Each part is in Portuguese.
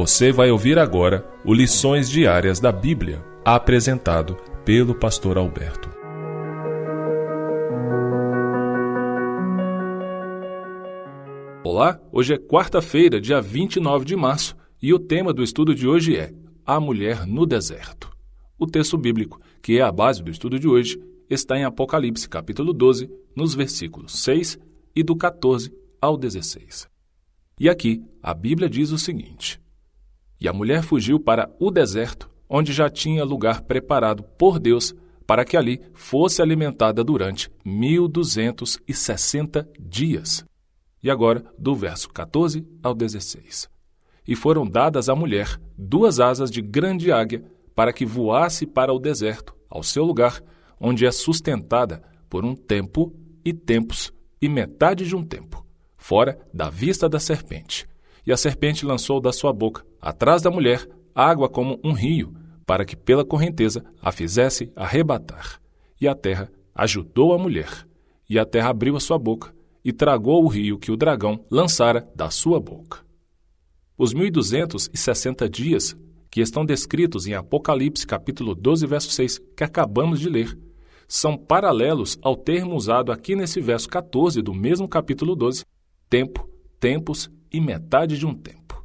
Você vai ouvir agora o Lições Diárias da Bíblia, apresentado pelo Pastor Alberto. Olá, hoje é quarta-feira, dia 29 de março, e o tema do estudo de hoje é A Mulher no Deserto. O texto bíblico, que é a base do estudo de hoje, está em Apocalipse, capítulo 12, nos versículos 6 e do 14 ao 16. E aqui, a Bíblia diz o seguinte: E a mulher fugiu para o deserto, onde já tinha lugar preparado por Deus para que ali fosse alimentada durante 1260 dias. E agora, do verso 14 ao 16. E foram dadas à mulher 2 asas de grande águia para que voasse para o deserto, ao seu lugar, onde é sustentada por um tempo e tempos e metade de um tempo, fora da vista da serpente. E a serpente lançou da sua boca, atrás da mulher, água como um rio, para que pela correnteza a fizesse arrebatar. E a terra ajudou a mulher. E a terra abriu a sua boca e tragou o rio que o dragão lançara da sua boca. Os 1260 dias que estão descritos em Apocalipse capítulo 12, verso 6, que acabamos de ler, são paralelos ao termo usado aqui nesse verso 14 do mesmo capítulo 12, tempo, tempos e metade de um tempo.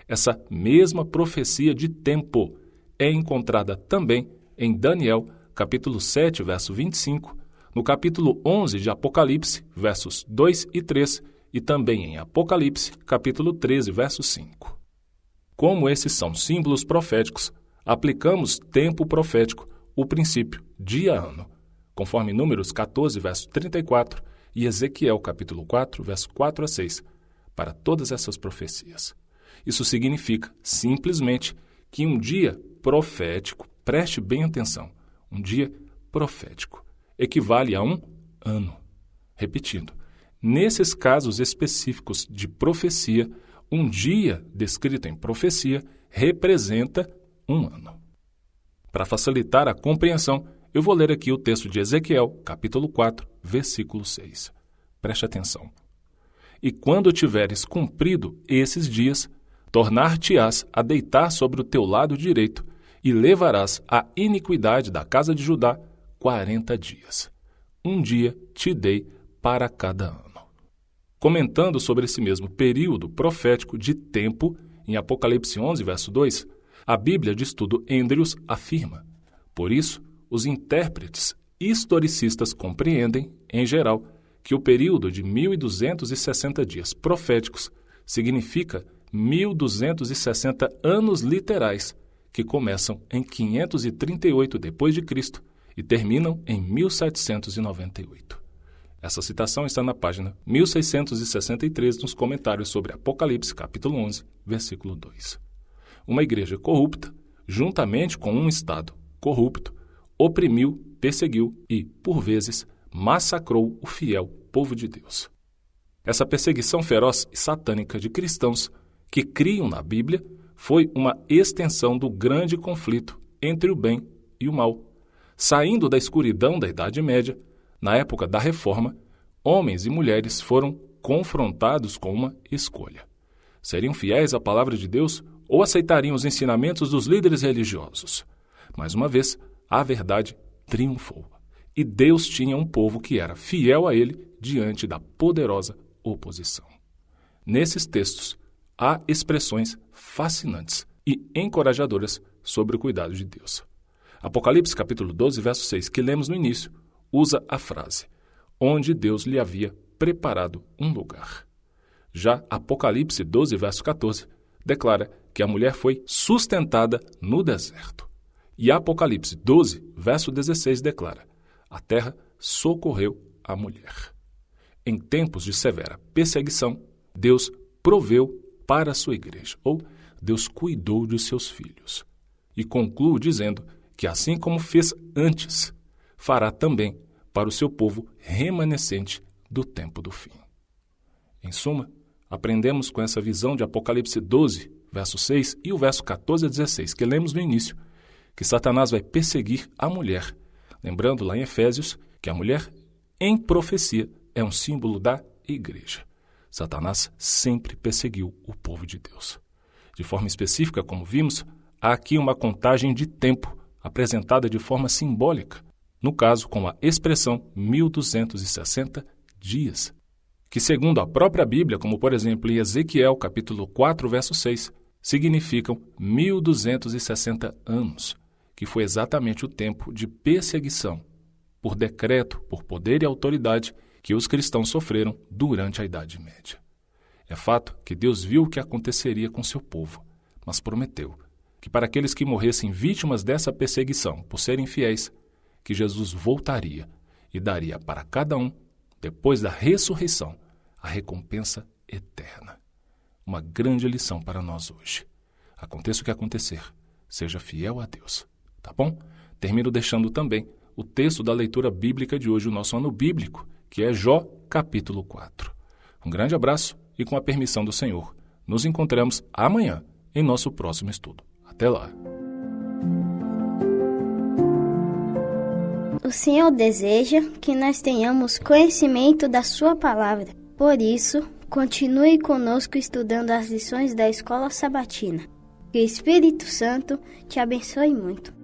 Essa mesma profecia de tempo é encontrada também em Daniel, capítulo 7, verso 25, no capítulo 11 de Apocalipse, versos 2 e 3, e também em Apocalipse, capítulo 13, verso 5. Como esses são símbolos proféticos, aplicamos tempo profético, o princípio dia-ano, conforme Números 14, verso 34, e Ezequiel, capítulo 4, verso 4 a 6, para todas essas profecias. Isso significa, simplesmente, que um dia profético, preste bem atenção, um dia profético equivale a um ano. Repetindo, nesses casos específicos de profecia, um dia descrito em profecia representa um ano. Para facilitar a compreensão, eu vou ler aqui o texto de Ezequiel, capítulo 4, versículo 6. Preste atenção. E quando tiveres cumprido esses dias, tornar-te-ás a deitar sobre o teu lado direito, e levarás a iniquidade da casa de Judá 40 dias. Um dia te dei para cada ano. Comentando sobre esse mesmo período profético de tempo, em Apocalipse 11, verso 2, a Bíblia de Estudo Andrews afirma: Por isso, os intérpretes historicistas compreendem, em geral, que o período de 1260 dias proféticos significa 1260 anos literais, que começam em 538 d.C. e terminam em 1798. Essa citação está na página 1663 nos comentários sobre Apocalipse, capítulo 11, versículo 2. Uma igreja corrupta, juntamente com um Estado corrupto, oprimiu, perseguiu e, por vezes, massacrou o fiel povo de Deus. Essa perseguição feroz e satânica de cristãos que criam na Bíblia foi uma extensão do grande conflito entre o bem e o mal. Saindo da escuridão da Idade Média, na época da Reforma, homens e mulheres foram confrontados com uma escolha. Seriam fiéis à palavra de Deus ou aceitariam os ensinamentos dos líderes religiosos? Mais uma vez, a verdade triunfou. E Deus tinha um povo que era fiel a ele diante da poderosa oposição. Nesses textos, há expressões fascinantes e encorajadoras sobre o cuidado de Deus. Apocalipse capítulo 12, verso 6, que lemos no início, usa a frase, onde Deus lhe havia preparado um lugar. Já Apocalipse 12, verso 14, declara que a mulher foi sustentada no deserto. E Apocalipse 12, verso 16, declara, a terra socorreu a mulher. Em tempos de severa perseguição, Deus proveu para a sua igreja, ou Deus cuidou de seus filhos. E conclui dizendo que assim como fez antes, fará também para o seu povo remanescente do tempo do fim. Em suma, aprendemos com essa visão de Apocalipse 12, verso 6 e o verso 14 a 16, que lemos no início, que Satanás vai perseguir a mulher. Lembrando lá em Efésios que a mulher, em profecia, é um símbolo da igreja. Satanás sempre perseguiu o povo de Deus. De forma específica, como vimos, há aqui uma contagem de tempo apresentada de forma simbólica, no caso com a expressão 1260 dias, que segundo a própria Bíblia, como por exemplo em Ezequiel capítulo 4, verso 6, significam 1260 anos, que foi exatamente o tempo de perseguição, por decreto, por poder e autoridade, que os cristãos sofreram durante a Idade Média. É fato que Deus viu o que aconteceria com seu povo, mas prometeu que para aqueles que morressem vítimas dessa perseguição por serem fiéis, que Jesus voltaria e daria para cada um, depois da ressurreição, a recompensa eterna. Uma grande lição para nós hoje. Aconteça o que acontecer, seja fiel a Deus, tá bom? Termino deixando também o texto da leitura bíblica de hoje, o nosso ano bíblico, que é Jó, capítulo 4. Um grande abraço e, com a permissão do Senhor, nos encontramos amanhã em nosso próximo estudo. Até lá! O Senhor deseja que nós tenhamos conhecimento da Sua Palavra. Por isso, continue conosco estudando as lições da Escola Sabatina. Que o Espírito Santo te abençoe muito.